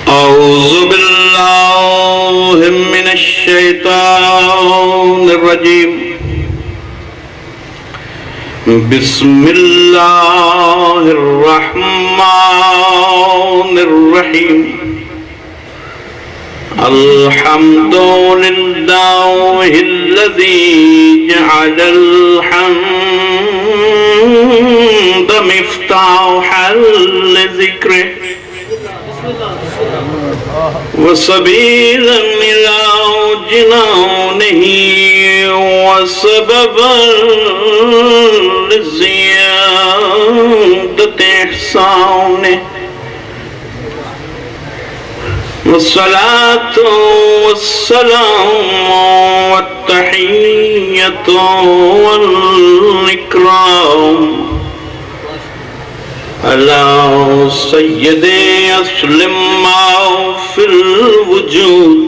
أعوذ بالله من الشيطان الرجيم. بسم الله الرحمن الرحيم. الحمد لله الذي جعل الحمد مفتاحا لذكره وسبيلا إلى جنانه وسببا لزيادة إحسانه والصلاة والسلام والتحية والإكرام على سيد أسلم ما في الوجود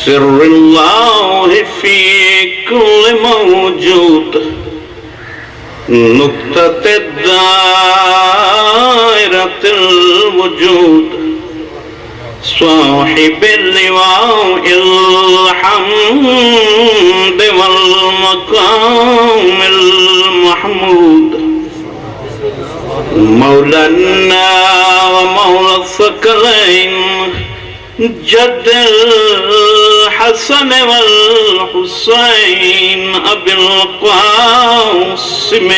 سر الله في كل موجود نقطة دائرة الوجود صاحب اللواء الحمد والمقام المحمود مولانا ومولى الثقلين جد الحسن والحسين أبي القاسم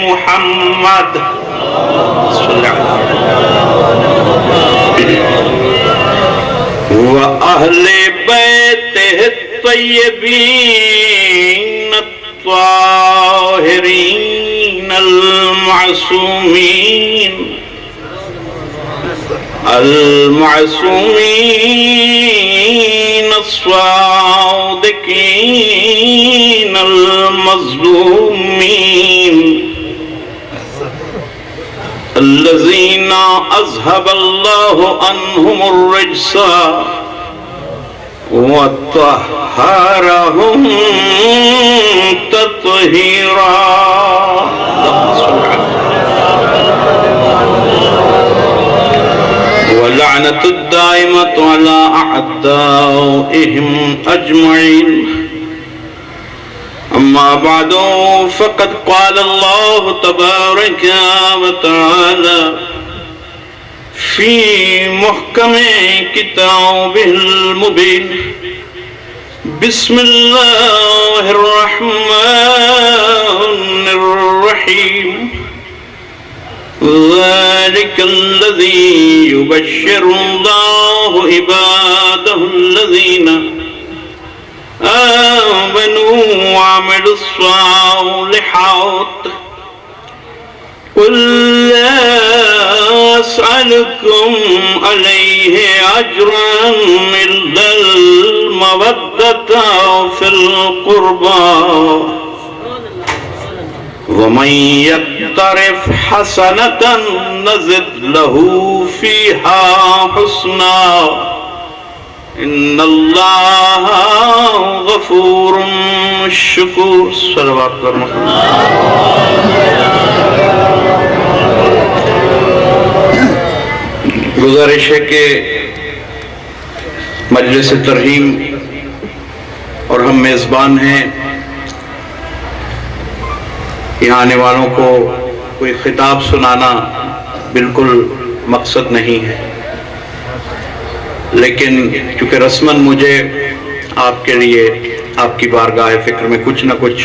محمد صلى الله عليه وأهل بيته الطيبين الطاهرين المعصومين الصادقين المظلومين الذين أذهب الله عنهم الرجس وطهرهم تطهيرا. ولعنة الدائمة على أعدائهم أجمعين. أما بعد فقد قال الله تبارك وتعالى في محكم كتابه المبين. بسم الله الرحمن الرحيم. ذلك الذي يبشر الله عباده الذين آمنوا وعملوا الصالحات. قل لا أسألكم عليه أجرا إلا المودة في القربى ومن يقترف حسنة نزد له فيها حسنا إن الله غفور شکور. صلوات کرنا. گزارش ہے کہ مجلس ترحیم اور ہم میزبان ہیں. یہاں آنے والوں کو کوئی خطاب سنانا بالکل مقصد نہیں ہے، لیکن چونکہ رسماً مجھے آپ کے لیے آپ کی بارگاہ فکر میں کچھ نہ کچھ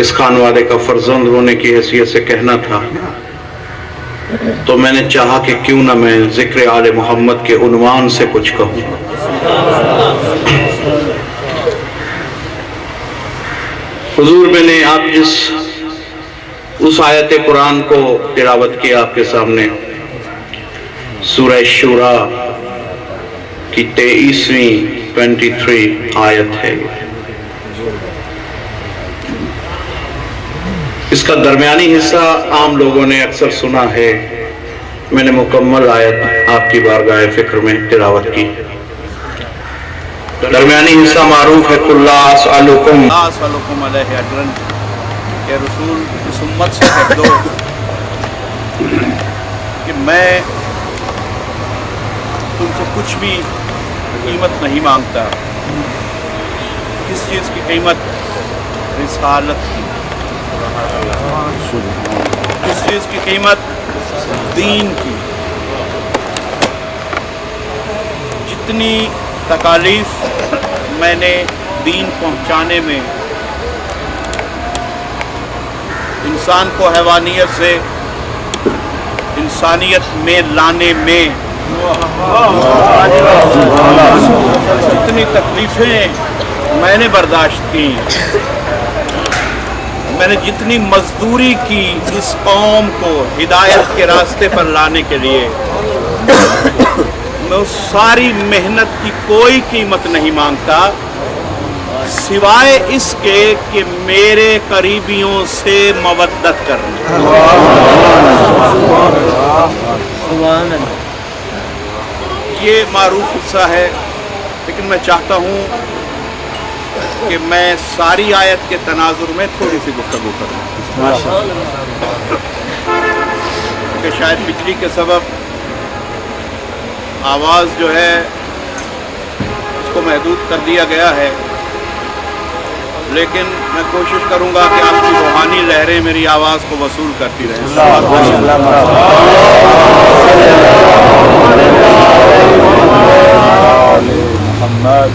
اس خانوادے کا فرزند ہونے کی حیثیت سے کہنا تھا، تو میں نے چاہا کہ کیوں نہ میں ذکر آل محمد کے عنوان سے کچھ کہوں. حضور میں نے آپ اس آیت قرآن کو تلاوت کیا آپ کے سامنے، سورہ شورا کی 23 آیت ہے. اس کا درمیانی حصہ عام لوگوں نے اکثر سنا ہے، میں نے مکمل آیت آپ کی بارگاہ فکر میں تلاوت کی. درمیانی حصہ معروف ہے قُلْ لَا أَسْأَلُكُمْ عَلَيْهِ أَجْرًا، کہ رسول اس امت سے کہہ دو میں تم سے کچھ بھی قیمت نہیں مانگتا. کس چیز کی قیمت؟ رسالت کی. کس چیز کی قیمت؟ دین کی. جتنی تکالیف میں نے دین پہنچانے میں، انسان کو حیوانیت سے انسانیت میں لانے میں جتنی تکلیفیں میں نے برداشت کی، میں نے جتنی مزدوری کی اس قوم کو ہدایت کے راستے پر لانے کے لیے، میں اس ساری محنت کی کوئی قیمت نہیں مانگتا سوائے اس کے کہ میرے قریبیوں سے مودت کرنا. یہ معروف حصہ ہے، لیکن میں چاہتا ہوں کہ میں ساری آیت کے تناظر میں تھوڑی سی گفتگو کروں، کہ شاید بجلی کے سبب آواز جو ہے اس کو محدود کر دیا گیا ہے، لیکن میں کوشش کروں گا کہ آپ کی روحانی لہریں میری آواز کو وصول کرتی رہیں.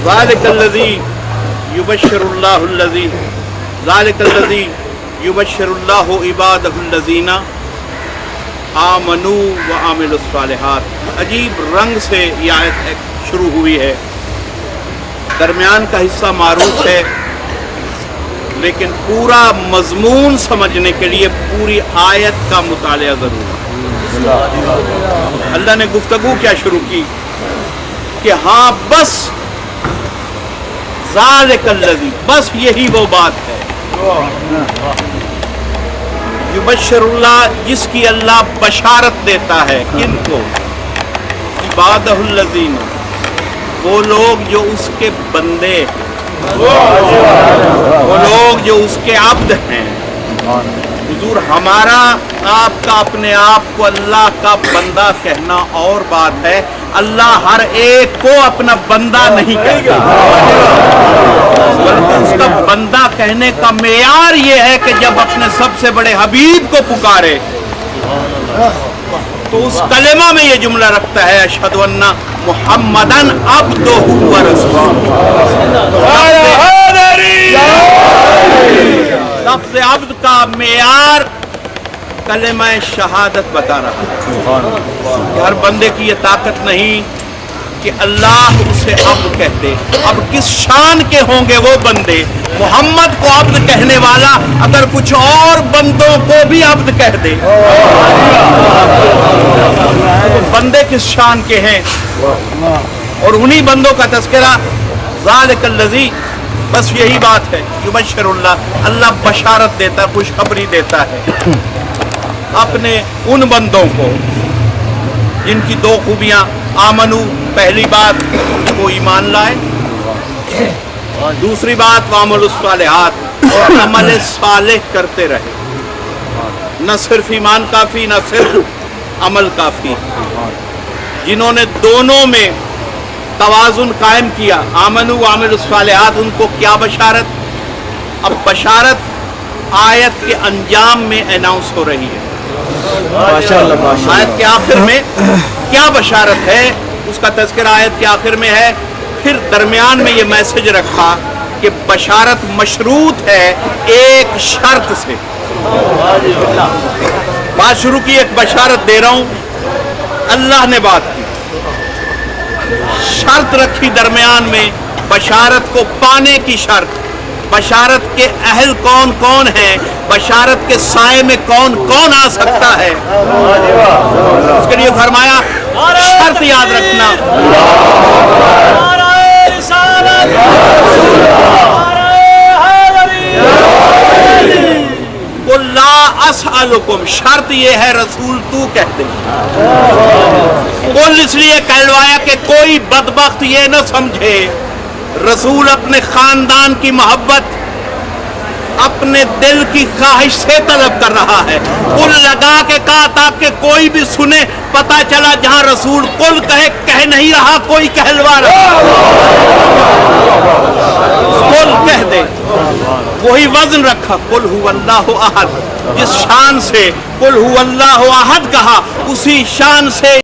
ذالک الذی یبشر اللہ عبادہ الذین آمنوا وعملوا الصالحات. عجیب رنگ سے یہ آیت شروع ہوئی ہے. درمیان کا حصہ معروف ہے، لیکن پورا مضمون سمجھنے کے لیے پوری آیت کا مطالعہ ضرور ہے. اللہ نے گفتگو کیا شروع کی کہ ہاں بس ذالک الذی، بس یہی وہ بات ہے. یبشر اللہ، جس کی اللہ بشارت دیتا ہے. کن کو؟ عبادہ الذین، وہ لوگ جو اس کے بندے، وہ لوگ جو اس کے عبد ہیں. حضور ہمارا آپ کا اپنے آپ کو اللہ کا بندہ کہنا اور بات ہے، اللہ ہر ایک کو اپنا بندہ نہیں کہتا، بلکہ اس کا بندہ کہنے کا معیار یہ ہے کہ جب اپنے سب سے بڑے حبیب کو پکارے تو اس کلمہ میں یہ جملہ رکھتا ہے اشہد ان محمدن عبدہ و رسولہ. لفظ عبد کا معیار کلمہ شہادت بتا رہا ہے کہ ہر بندے کی یہ طاقت نہیں کہ اللہ اسے عبد کہتے. اب کس شان کے ہوں گے وہ بندے؟ محمد کو عبد کہنے والا اگر کچھ اور بندوں کو بھی عبد کہہ دے تو بندے کس شان کے ہیں؟ اور انہی بندوں کا تذکرہ ذالک الذی، بس یہی بات ہے. یبشر اللہ، اللہ بشارت دیتا، خوشخبری دیتا ہے اپنے ان بندوں کو جن کی دو خوبیاں. آمنو، پہلی بات وہ ایمان لائے، دوسری بات وعملوا الصالحات، اور عمل صالح کرتے رہے. نہ صرف ایمان کافی، نہ صرف عمل کافی. جنہوں نے دونوں میں توازن قائم کیا، آمنو وعملوا الصالحات، ان کو کیا بشارت؟ اب بشارت آیت کے انجام میں اناؤنس ہو رہی ہے. آیت کے آخر میں کیا بشارت ہے اس کا تذکرہ آیت کے آخر میں ہے. پھر درمیان میں یہ میسج رکھا کہ بشارت مشروط ہے ایک شرط سے. بات شروع کی، ایک بشارت دے رہا ہوں. اللہ نے بات کی، شرط رکھی درمیان میں بشارت کو پانے کی شرط. بشارت کے اہل کون کون ہیں، بشارت کے سائے میں کون کون آ سکتا ہے، اس کے لیے فرمایا شرط یاد رکھنا. لا اسألکم، شرط یہ ہے رسول تو کہہ دے. قل اس لیے کہلوایا کہ کوئی بدبخت یہ نہ سمجھے رسول اپنے خاندان کی محبت، اپنے دل کی خواہش سے طلب کر رہا ہے. کل لگا کے کہا تاکہ کوئی بھی سنے, پتا چلا جہاں رسول کل کہہ نہیں رہا, کوئی کہلوا رہا, کل کہہ دے. وہی وزن رکھا, قل هو اللہ احد. جس شان سے قل هو اللہ احد کہا, اسی شان سے